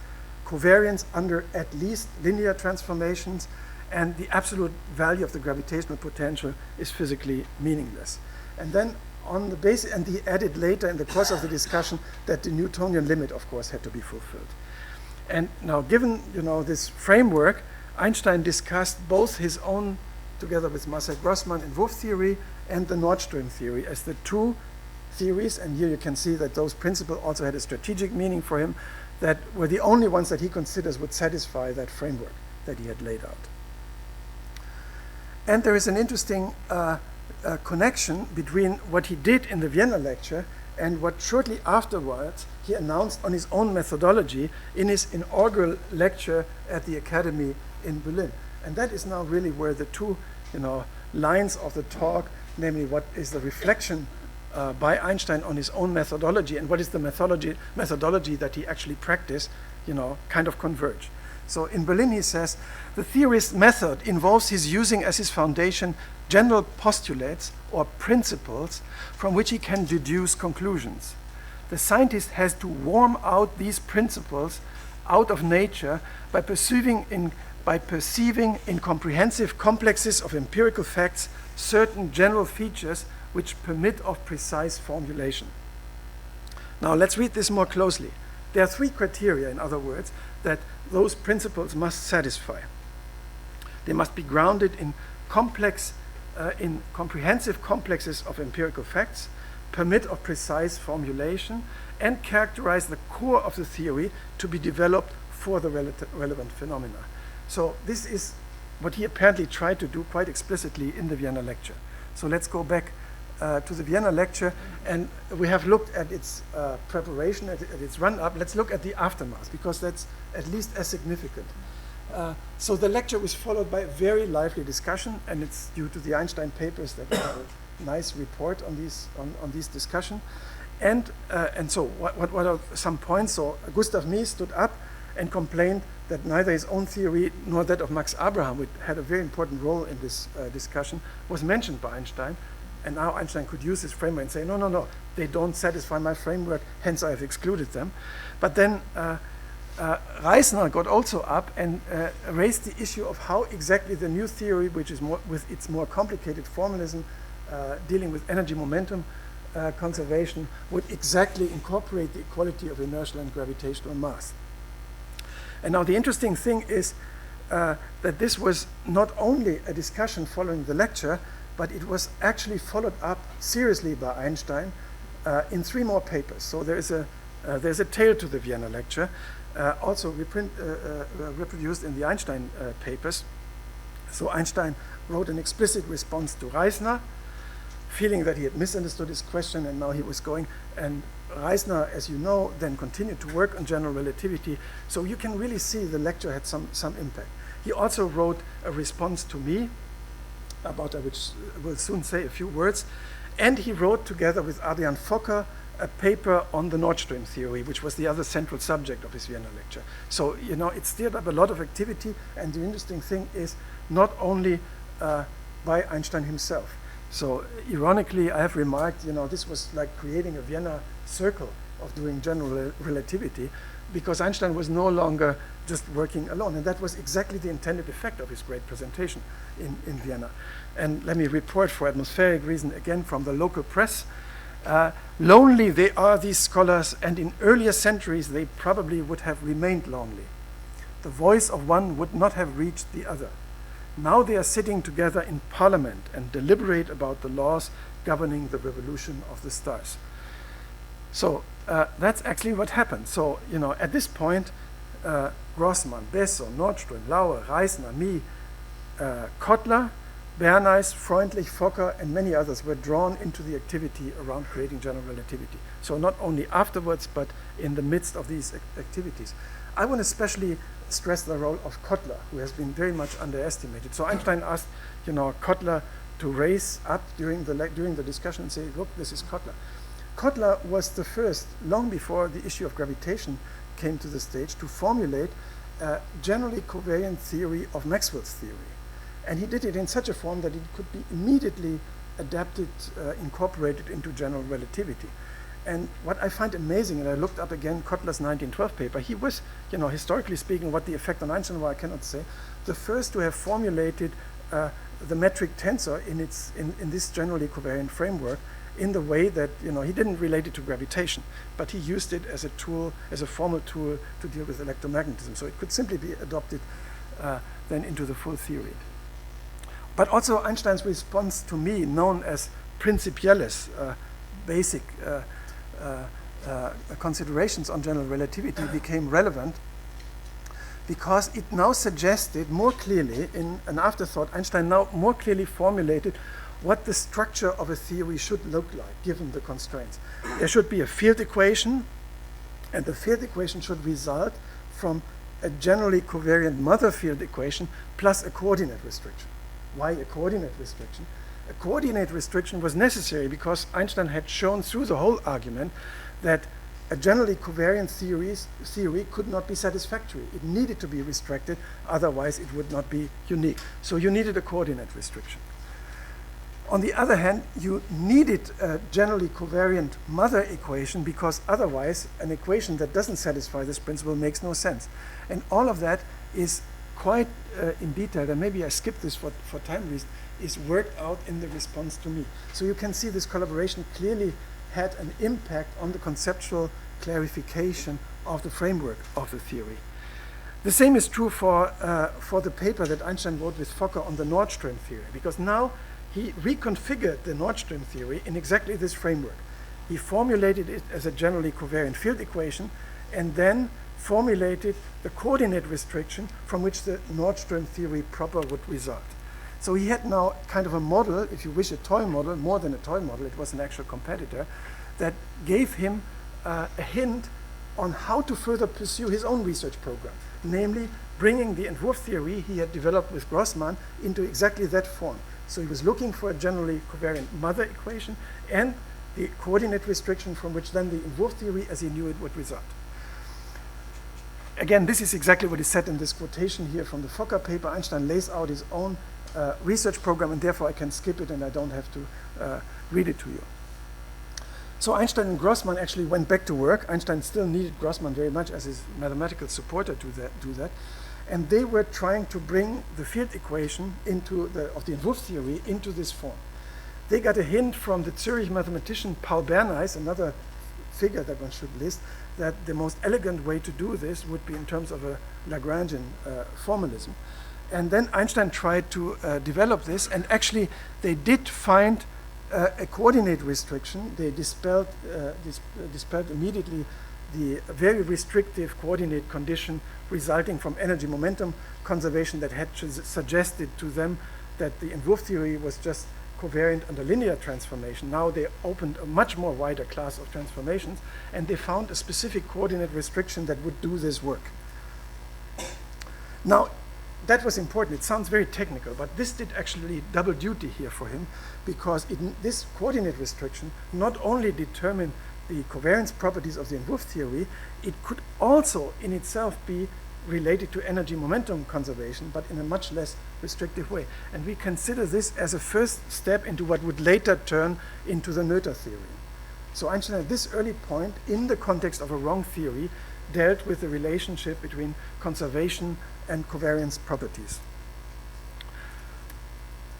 covariance under at least linear transformations, and the absolute value of the gravitational potential is physically meaningless. And then on the basis, and he added later in the course of the discussion that the Newtonian limit, of course, had to be fulfilled. And now, given this framework, Einstein discussed both his own, together with Marcel Grossmann, Entwurf theory and the Nordström theory as the 2 theories. And here you can see that those principles also had a strategic meaning for him, that were the only ones that he considers would satisfy that framework that he had laid out. And there is an interesting connection between what he did in the Vienna lecture and what shortly afterwards he announced on his own methodology in his inaugural lecture at the Academy in Berlin. And that is now really where the 2 lines of the talk, namely what is the reflection by Einstein on his own methodology and what is the methodology that he actually practiced, kind of converge. So in Berlin he says, the theorist's method involves his using as his foundation general postulates or principles from which he can deduce conclusions. The scientist has to warm out these principles out of nature by perceiving in comprehensive complexes of empirical facts certain general features which permit of precise formulation. Now let's read this more closely. There are three criteria, in other words, that those principles must satisfy. They must be grounded in comprehensive complexes of empirical facts, permit of precise formulation, and characterize the core of the theory to be developed for the relevant phenomena. So this is what he apparently tried to do quite explicitly in the Vienna lecture. So let's go back to the Vienna lecture, and we have looked at its preparation, at its run-up. Let's look at the aftermath, because that's at least as significant. So the lecture was followed by a very lively discussion, and it's due to the Einstein papers that have a nice report on these discussion. And so what are some points? So Gustav Mies stood up and complained that neither his own theory nor that of Max Abraham, which had a very important role in this discussion, was mentioned by Einstein. And now Einstein could use his framework and say, no, they don't satisfy my framework, hence I have excluded them. But then Reisner got also up and raised the issue of how exactly the new theory, which is with its more complicated formalism, dealing with energy momentum conservation, would exactly incorporate the equality of inertial and gravitational mass. And now the interesting thing is that this was not only a discussion following the lecture, but it was actually followed up seriously by Einstein in 3 more papers. So there's a tail to the Vienna lecture, also reproduced in the Einstein papers. So Einstein wrote an explicit response to Reisner, feeling that he had misunderstood his question and now he was going. And Reisner, as you know, then continued to work on general relativity. So you can really see the lecture had some impact. He also wrote a response to me, about which we'll soon say a few words. And he wrote together with Adrian Fokker a paper on the Nord Stream theory, which was the other central subject of his Vienna lecture. So, it stirred up a lot of activity, and the interesting thing is not only by Einstein himself. So, ironically, I have remarked, this was like creating a Vienna circle of doing general relativity, because Einstein was no longer just working alone, and that was exactly the intended effect of his great presentation in Vienna. And let me report for atmospheric reason again from the local press. Lonely they are, these scholars, and in earlier centuries they probably would have remained lonely. The voice of one would not have reached the other. Now they are sitting together in parliament and deliberate about the laws governing the revolution of the stars. So that's actually what happened. So, at this point, Grossmann, Besso, Nordström, Lauer, Reisner, me, Kottler, Bernays, Freundlich, Fokker, and many others were drawn into the activity around creating general relativity. So not only afterwards, but in the midst of these activities. I want to especially stress the role of Kottler, who has been very much underestimated. So Einstein asked, Kottler to raise up during the discussion and say, look, this is Kottler. Kottler was the first, long before the issue of gravitation came to the stage, to formulate a generally covariant theory of Maxwell's theory. And he did it in such a form that it could be immediately adapted, incorporated into general relativity. And what I find amazing, and I looked up again Kottler's 1912 paper, he was, historically speaking, what the effect on Einstein was, I cannot say, the first to have formulated the metric tensor in this generally covariant framework in the way that, he didn't relate it to gravitation, but he used it as a tool, as a formal tool to deal with electromagnetism. So it could simply be adopted then into the full theory. But also Einstein's response to me, known as principielles, basic considerations on general relativity, became relevant because it now suggested more clearly, in an afterthought, Einstein now more clearly formulated what the structure of a theory should look like, given the constraints. There should be a field equation, and the field equation should result from a generally covariant mother field equation plus a coordinate restriction. Why a coordinate restriction? A coordinate restriction was necessary because Einstein had shown through the whole argument that a generally covariant theory could not be satisfactory. It needed to be restricted, otherwise it would not be unique. So you needed a coordinate restriction. On the other hand, you needed a generally covariant mother equation, because otherwise an equation that doesn't satisfy this principle makes no sense. And all of that is quite in detail, and maybe I skipped this for time reasons, is worked out in the response to me. So you can see this collaboration clearly had an impact on the conceptual clarification of the framework of the theory. The same is true for the paper that Einstein wrote with Fokker on the Nordström theory, because now he reconfigured the Nordström theory in exactly this framework. He formulated it as a generally covariant field equation, and then formulated the coordinate restriction from which the Nordström theory proper would result. So he had now kind of a model, if you wish, a toy model, more than a toy model, it was an actual competitor, that gave him a hint on how to further pursue his own research program, namely bringing the Entwurf theory he had developed with Grossman into exactly that form. So he was looking for a generally covariant mother equation and the coordinate restriction from which then the Entwurf theory, as he knew it, would result. Again, this is exactly what is said in this quotation here from the Fokker paper. Einstein lays out his own research program, and therefore I can skip it and I don't have to read it to you. So Einstein and Grossman actually went back to work. Einstein still needed Grossman very much as his mathematical supporter to do that. And they were trying to bring the field equation of the Entwurf theory into this form. They got a hint from the Zurich mathematician Paul Bernays, another figure that one should list, that the most elegant way to do this would be in terms of a Lagrangian formalism. And then Einstein tried to develop this, and actually they did find a coordinate restriction. They dispelled immediately the very restrictive coordinate condition resulting from energy momentum conservation that had suggested to them that the Entwurf theory was just covariant under linear transformation. Now they opened a much more wider class of transformations, and they found a specific coordinate restriction that would do this work. Now, that was important. It sounds very technical, but this did actually double duty here for him, because this coordinate restriction not only determined the covariance properties of the Entwurf theory, it could also in itself be related to energy momentum conservation, but in a much less restrictive way. And we consider this as a first step into what would later turn into the Noether theory. So Einstein at this early point, in the context of a wrong theory, dealt with the relationship between conservation and covariance properties.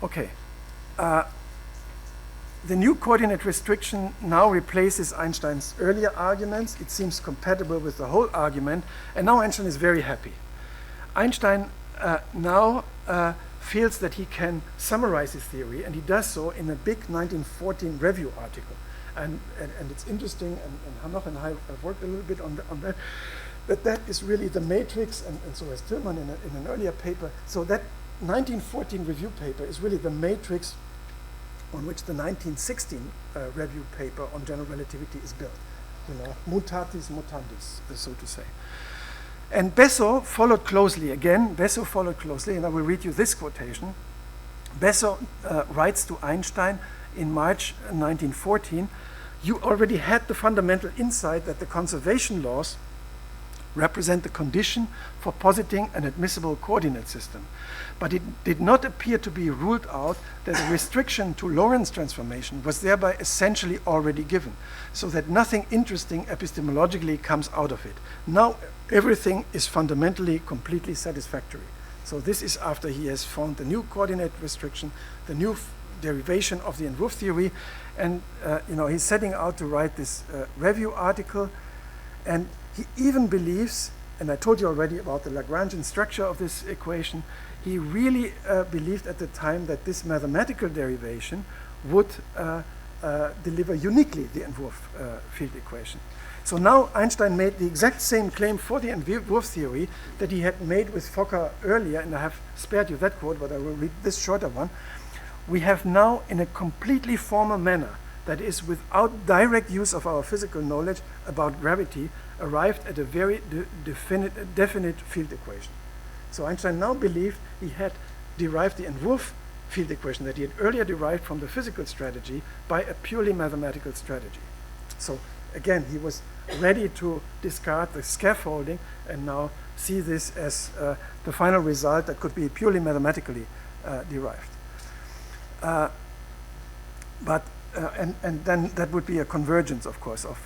Okay. The new coordinate restriction now replaces Einstein's earlier arguments. It seems compatible with the whole argument, and now Einstein is very happy. Einstein now feels that he can summarize his theory, and he does so in a big 1914 review article. And it's interesting, and Hanoch and I have worked a little bit on that, that is really the matrix, and so has Tillman in an earlier paper. So that 1914 review paper is really the matrix on which the 1916 review paper on general relativity is built. You know, mutatis mutandis, so to say. And Besso followed closely. Again, Besso followed closely, and I will read you this quotation. Besso writes to Einstein in March 1914, "You already had the fundamental insight that the conservation laws represent the condition for positing an admissible coordinate system. But it did not appear to be ruled out that a restriction to Lorentz transformation was thereby essentially already given, so that nothing interesting epistemologically comes out of it. Now everything is fundamentally completely satisfactory." So this is after he has found the new coordinate restriction, the new derivation of the Entwurf theory, and he's setting out to write this review article, and he even believes, and I told you already about the Lagrangian structure of this equation, he really believed at the time that this mathematical derivation would deliver uniquely the Entwurf field equation. So now Einstein made the exact same claim for the Entwurf theory that he had made with Fokker earlier, and I have spared you that quote, but I will read this shorter one. "We have now, in a completely formal manner, that is, without direct use of our physical knowledge about gravity, arrived at a very definite field equation." So Einstein now believed he had derived the Entwurf field equation that he had earlier derived from the physical strategy by a purely mathematical strategy. So again, he was ready to discard the scaffolding and now see this as the final result that could be purely mathematically derived. But and then that would be a convergence, of course, of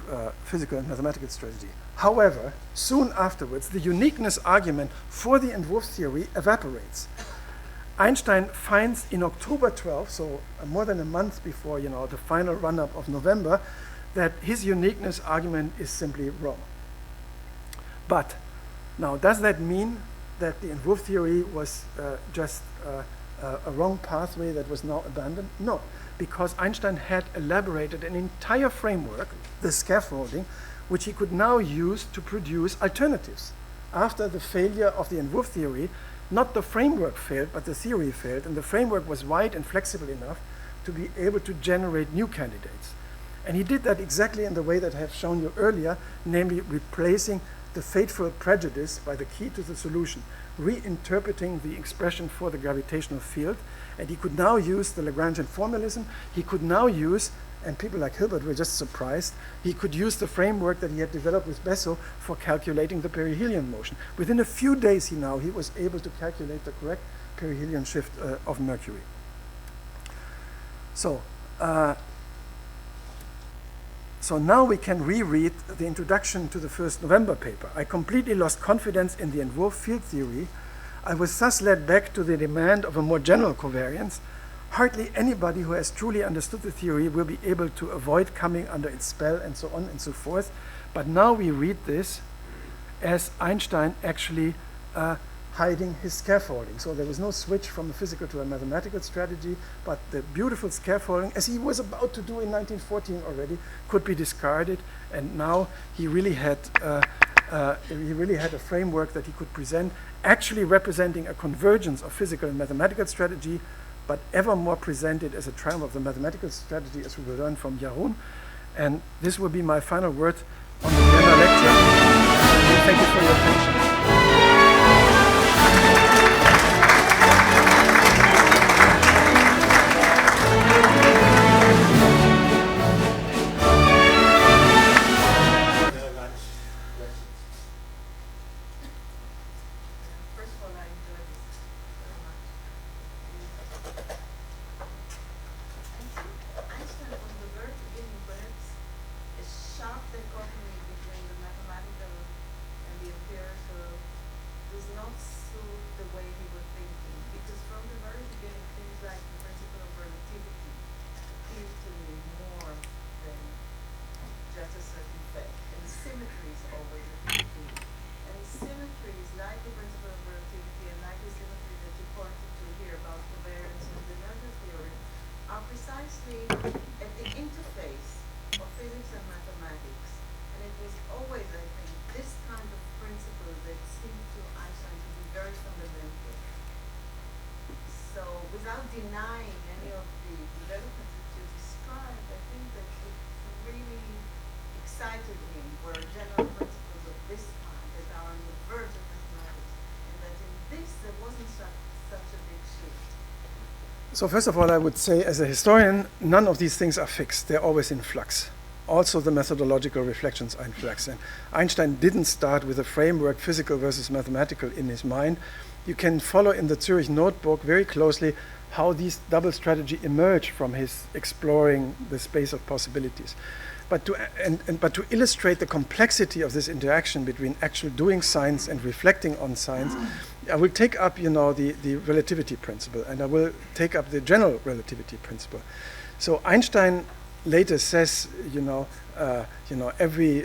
physical and mathematical strategy. However, soon afterwards, the uniqueness argument for the Entwurf theory evaporates. Einstein finds in October 12, so more than a month before the final run-up of November, that his uniqueness argument is simply wrong. But now, does that mean that the Entwurf theory was just a wrong pathway that was now abandoned? No, because Einstein had elaborated an entire framework, the scaffolding, which he could now use to produce alternatives. After the failure of the Entwurf theory, not the framework failed, but the theory failed, and the framework was wide and flexible enough to be able to generate new candidates. And he did that exactly in the way that I have shown you earlier, namely replacing the fateful prejudice by the key to the solution, reinterpreting the expression for the gravitational field. And he could now use the Lagrangian formalism. He could now use, and people like Hilbert were just surprised, he could use the framework that he had developed with Bessel for calculating the perihelion motion. Within a few days he was able to calculate the correct perihelion shift of Mercury. So now we can reread the introduction to the first November paper. I completely lost confidence in the Entwurf field theory. I was thus led back to the demand of a more general covariance. Hardly anybody who has truly understood the theory will be able to avoid coming under its spell, and so on and so forth. But now we read this as Einstein actually hiding his scaffolding. So there was no switch from a physical to a mathematical strategy, but the beautiful scaffolding, as he was about to do in 1914 already, could be discarded. And now he really had a framework that he could present, actually representing a convergence of physical and mathematical strategy, but ever more presented as a triumph of the mathematical strategy, as we will learn from Jeroen. And this will be my final word on the Vienna lecture. Thank you for your attention. Denying any of the developments that you described, I think that it really excited him were general principles of this kind that are on the verge of mathematics, and that in this there wasn't such a big shift. So first of all, I would say, as a historian, none of these things are fixed. They're always in flux. Also, the methodological reflections are in flux. And Einstein didn't start with a framework, physical versus mathematical, in his mind. You can follow in the Zurich notebook very closely how these double strategy emerged from his exploring the space of possibilities. But to illustrate the complexity of this interaction between actual doing science and reflecting on science, I will take up, the relativity principle, and I will take up the general relativity principle. So Einstein later says, every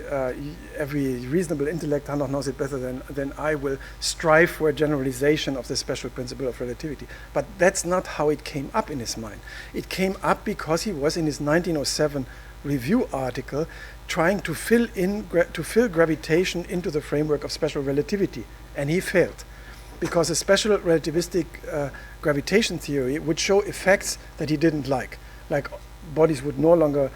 reasonable intellect, Hanoch knows it better than I, will strive for a generalization of the special principle of relativity. But that's not how it came up in his mind. It came up because he was in his 1907 review article trying to fill gravitation into the framework of special relativity, and he failed because a special relativistic gravitation theory would show effects that he didn't like bodies would no longer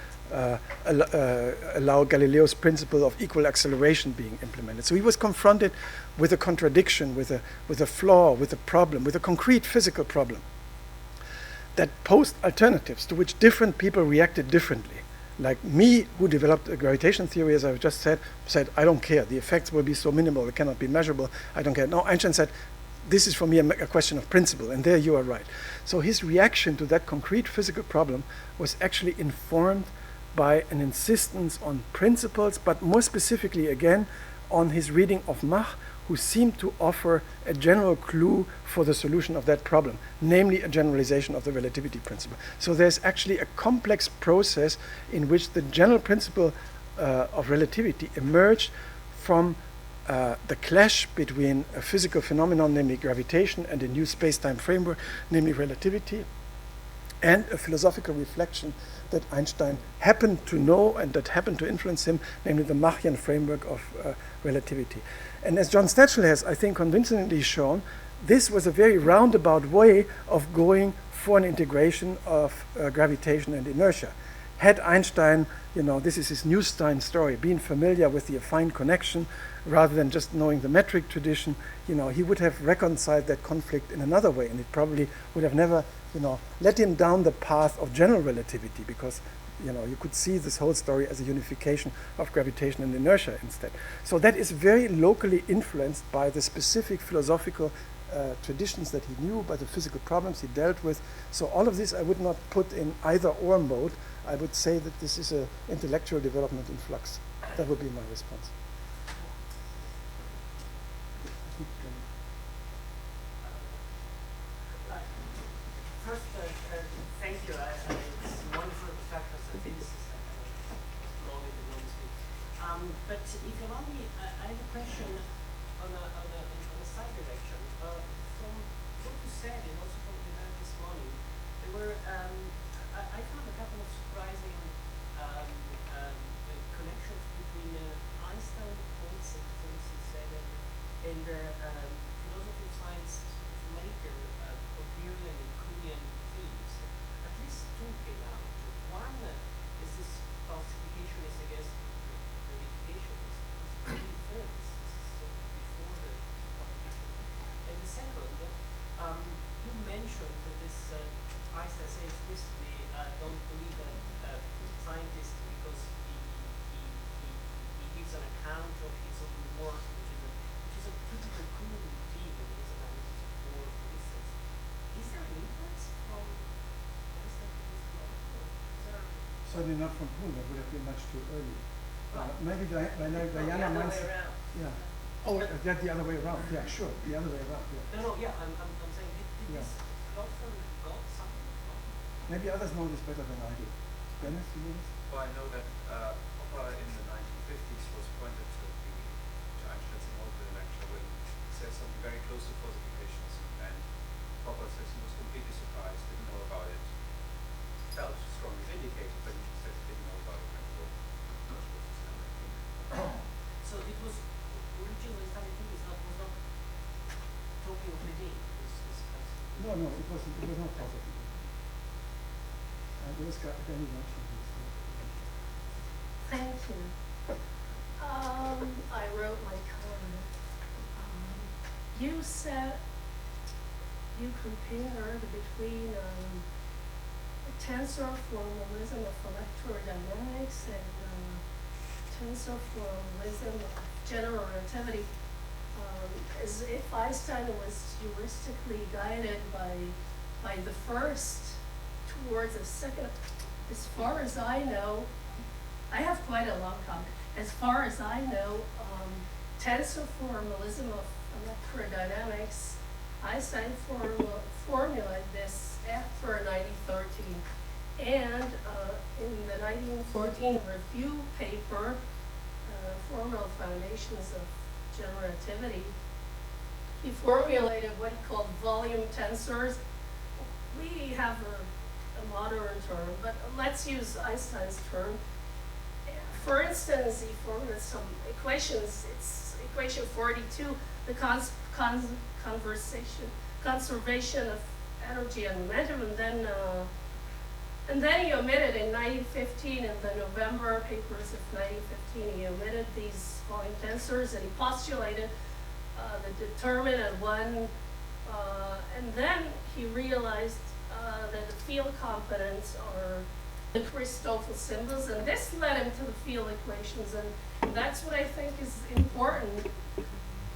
allow Galileo's principle of equal acceleration being implemented. So he was confronted with a contradiction, with a flaw, with a problem, with a concrete physical problem that posed alternatives to which different people reacted differently. Like me, who developed a gravitation theory, as I just said, I don't care. The effects will be so minimal, it cannot be measurable. I don't care. No, Einstein said, this is for me a question of principle, and there you are right. So his reaction to that concrete physical problem was actually informed by an insistence on principles, but more specifically again on his reading of Mach, who seemed to offer a general clue for the solution of that problem, namely a generalization of the relativity principle. So there's actually a complex process in which the general principle of relativity emerged from the clash between a physical phenomenon, namely gravitation, and a new space-time framework, namely relativity, and a philosophical reflection that Einstein happened to know and that happened to influence him, namely the Machian framework of relativity. And as John Stachel has, I think, convincingly shown, this was a very roundabout way of going for an integration of gravitation and inertia. Had Einstein, this is his Newstein story, been familiar with the affine connection rather than just knowing the metric tradition, he would have reconciled that conflict in another way, and it probably would have never, led him down the path of general relativity, because, you could see this whole story as a unification of gravitation and inertia instead. So that is very locally influenced by the specific philosophical traditions that he knew, by the physical problems he dealt with. So all of this I would not put in either or mode. I would say that this is an intellectual development in flux. That would be my response. First, thank you. It's wonderful the fact that the thesis is long and enormously. But if you allow me, I have a question on a side direction. From what you said and also from the event this morning, there were I found a couple of surprising connections between Einstein concept, for instance, and philosophy of science later of Newton and Kuhnian themes. At least two came out. One is this falsification is against the unification. This is before the publication. And the second, you mentioned that this Einstein says explicitly, don't believe that scientist because he gives an account of his own work, which is a typical Kuhn theme in his analysis of work, for instance. Is there an influence from Einstein to this development? Certainly not from Kuhn. That would have been much too early. Maybe Diana might. Yeah. Oh, that the other way around. Yeah, sure. The other way around. Yeah. No, yeah. I'm saying did this philosopher got something from? Maybe others know this better than I do. Dennis, you know this? Well, I know that Popper in the 1950s was pointed to Einstein's inaugural lecture when he said something very close to falsifications, and Popper says he was completely surprised, didn't know about it, felt strongly vindicated, but he said he didn't know about it when he wrote much of his analysis. So it was originally scientific, was not talking of the game. No, it was not possible. There was Danny mentioned this. Thank you. I wrote my comment. You said you compared between tensor formalism of electrodynamics and tensor formalism of general relativity, as if Einstein was heuristically guided by the first towards the second. As far as I know, I have quite a long comment. As far as I know, tensor formalism of electrodynamics, Einstein formulated this after 1913. And in the 1914 review paper, Formal Foundations of General Relativity, he formulated what he called volume tensors. We have a modern term, but let's use Einstein's term. For instance, he formulated some equations. It's equation 42, the conservation of energy and momentum, and then he omitted in 1915, in the November papers of 1915, he omitted these volume tensors, and he postulated the determinant one, and then he realized that the field components are the Christoffel symbols, and this led him to the field equations, and that's what I think is important.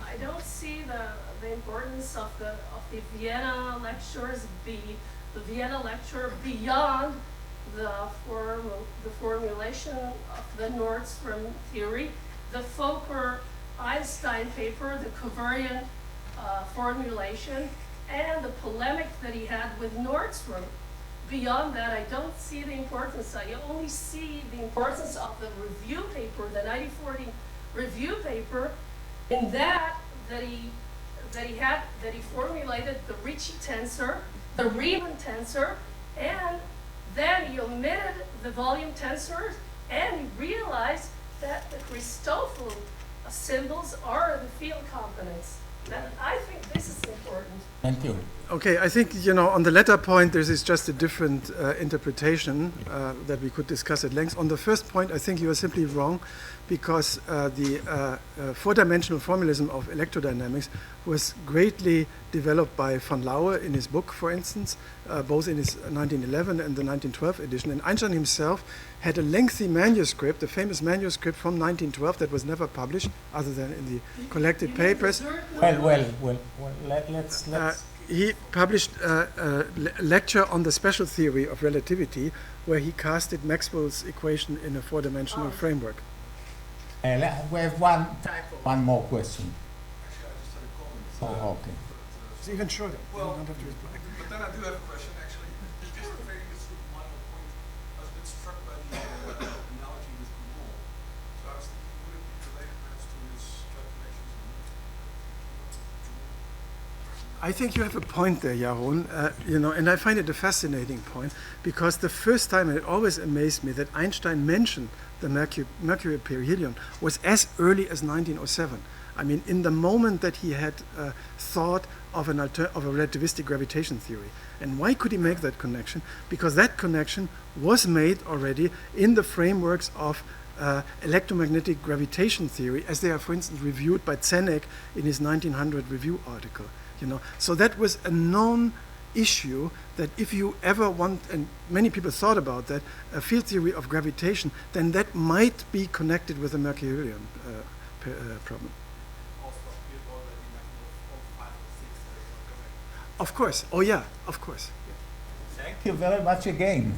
I don't see the the importance of the Vienna lectures, the Vienna lecture beyond the formulation of the Nordstrom theory, the Fokker-Einstein paper, the covariant formulation, and the polemic that he had with Nordstrom. Beyond that, I don't see the importance. I only see the importance of the review paper, the 1940 review paper, in that he formulated the Ricci tensor, the Riemann tensor, and then he omitted the volume tensors, and he realized that the Christoffel symbols are the field components. I think this is important. Thank you. Okay, I think, on the latter point, this is just a different interpretation that we could discuss at length. On the first point, I think you are simply wrong, because the four-dimensional formalism of electrodynamics was greatly developed by von Laue in his book, for instance, both in his 1911 and the 1912 edition. And Einstein himself had a lengthy manuscript, a famous manuscript from 1912 that was never published, other than in the collected papers. Let's He published a lecture on the special theory of relativity, where he casted Maxwell's equation in a four-dimensional framework. we have time for one more question. Actually, I just had a comment. Oh, okay. It's even shorter. Well, you don't have to reply. but then I do have a question, actually. It's just a very sort of minor point. I was a bit struck by the analogy with Gaulle. So I was thinking, would it be related perhaps to his calculations? I think you have a point there, Jaron, and I find it a fascinating point, because the first time, and it always amazed me, that Einstein mentioned the mercury perihelion was as early as 1907. I mean, in the moment that he had thought of of a relativistic gravitation theory. And why could he make that connection? Because that connection was made already in the frameworks of electromagnetic gravitation theory, as they are, for instance, reviewed by Zenek in his 1900 review article. So that was a known issue, that if you ever want, and many people thought about that, a field theory of gravitation, then that might be connected with the Mercurian problem. Also, you already mentioned 5 or 6 Of course. Oh yeah, of course. Thank you very much again.